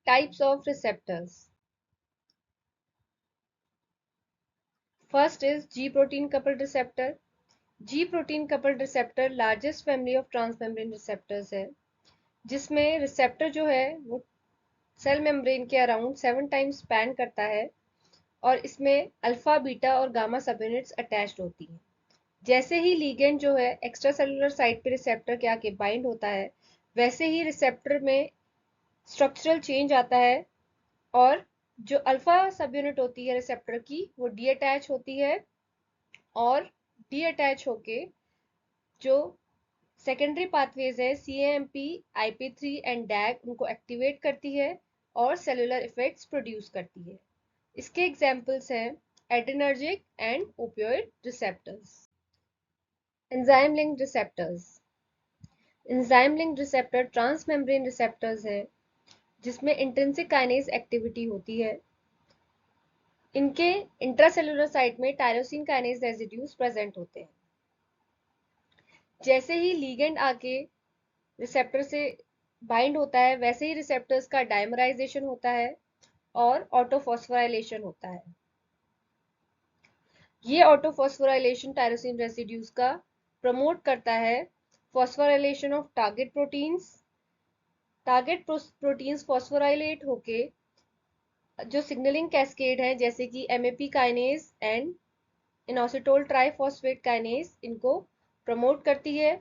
Types of receptors. First is G protein coupled receptor. G protein coupled receptor largest family of transmembrane receptors है, जिसमें receptor जो है वो cell membrane के around 7 times span करता है और इसमें अल्फा बीटा और गामा सब यूनिट्स अटैच्ड होती हैं। जैसे ही लीगेंड जो है एक्स्ट्रा सेलुलर साइट पे रिसेप्टर के आके बाइंड होता है, वैसे ही रिसेप्टर में स्ट्रक्चरल चेंज आता है और जो अल्फा सब यूनिट होती है रिसेप्टर की वो डी अटैच होती है और डी अटैच होके जो सेकेंडरी पाथवेज है CAMP, IP3 एंड डैग उनको एक्टिवेट करती है और सेलुलर इफेक्ट्स प्रोड्यूस करती है। इसके एग्जांपल्स हैं adrenergic and opioid receptors. Enzyme linked receptors. Enzyme linked receptor transmembrane receptors हैं जिसमें इंट्रिंसिक काइनेज एक्टिविटी होती है। इनके इंट्रासेलुलर साइट में टायरोसिन काइनेज रेजिड्यूज प्रेजेंट होते हैं। जैसे ही लीगेंड आके रिसेप्टर से बाइंड होता है, वैसे ही रिसेप्टर्स का डायमराइजेशन होता है और ऑटोफॉस्फोराइलेशन होता है। ये ऑटोफॉस्फोराइलेशन टायरोसिन रेसिड्यूज का प्रमोट करता है phosphorylation of target proteins. Target proteins phosphorylate होके जो सिग्नलिंग कैस्केड है जैसे कि MAP kinase and inositol triphosphate kinase इनको प्रमोट करती है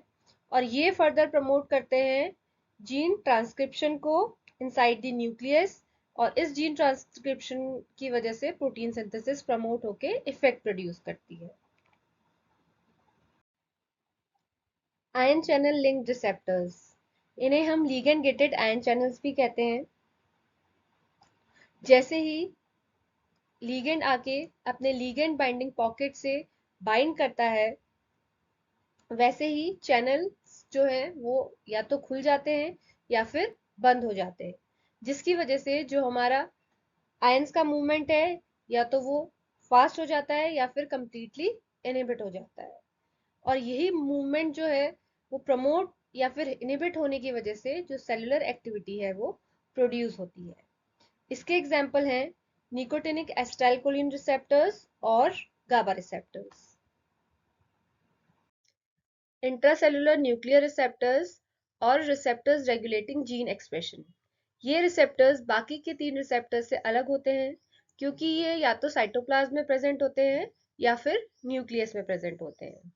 और ये फर्दर प्रमोट करते हैं जीन ट्रांसक्रिप्शन को इनसाइड द न्यूक्लियस और इस जीन ट्रांसक्रिप्शन की वजह से प्रोटीन सिंथेसिस प्रमोट होके इफेक्ट प्रोड्यूस करती है। आयन चैनल लिंक्ड रिसेप्टर्स, इन्हें हम लीगेंड गेटेड आयन चैनल्स भी कहते हैं। जैसे ही लीगेंड आके अपने लीगेंड बाइंडिंग पॉकेट से बाइंड करता है, वैसे ही चैनल जो है वो या तो खुल जाते हैं या फिर बंद हो जाते हैं, जिसकी वजह से जो हमारा आयंस का मूवमेंट है या तो वो फास्ट हो जाता है या फिर कंप्लीटली इनहिबिट हो जाता है। और यही मूवमेंट जो है वो प्रमोट या फिर इनहिबिट होने की वजह से जो सेलुलर एक्टिविटी है वो प्रोड्यूस होती है। इसके एग्जाम्पल हैं निकोटिनिक एसिटाइलकोलिन रिसेप्टर्स और गाबा रिसेप्टर्स। इंट्रासेलुलर न्यूक्लियर रिसेप्टर्स और रिसेप्टर्स रेगुलेटिंग जीन एक्सप्रेशन। ये रिसेप्टर्स बाकी के 3 रिसेप्टर्स से अलग होते हैं क्योंकि ये या तो साइटोप्लाज्म में प्रेजेंट होते हैं या फिर न्यूक्लियस में प्रेजेंट होते हैं।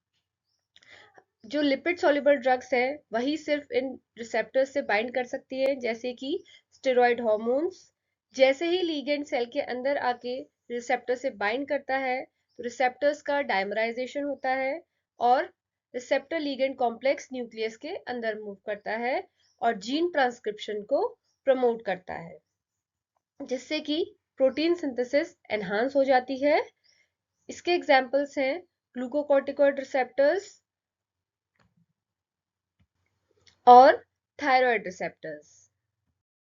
जो लिपिड सॉल्युबल ड्रग्स हैं वही सिर्फ इन रिसेप्टर्स से बाइंड कर सकती है, जैसे कि स्टेरॉयड हार्मोन्स। जैसे ही लीगेंड सेल के अंदर आके रिसेप्टर से बाइंड करता है तो रिसेप्टर्स का डायमराइजेशन होता है और रिसेप्टर लीगेंड कॉम्प्लेक्स न्यूक्लियस के अंदर मूव करता है और जीन ट्रांसक्रिप्शन को प्रमोट करता है, जिससे कि प्रोटीन सिंथेसिस एनहांस हो जाती है। इसके एग्जाम्पल्स हैं ग्लूकोकॉर्टिकॉइड रिसेप्टर्स और थायराइड रिसेप्टर्स।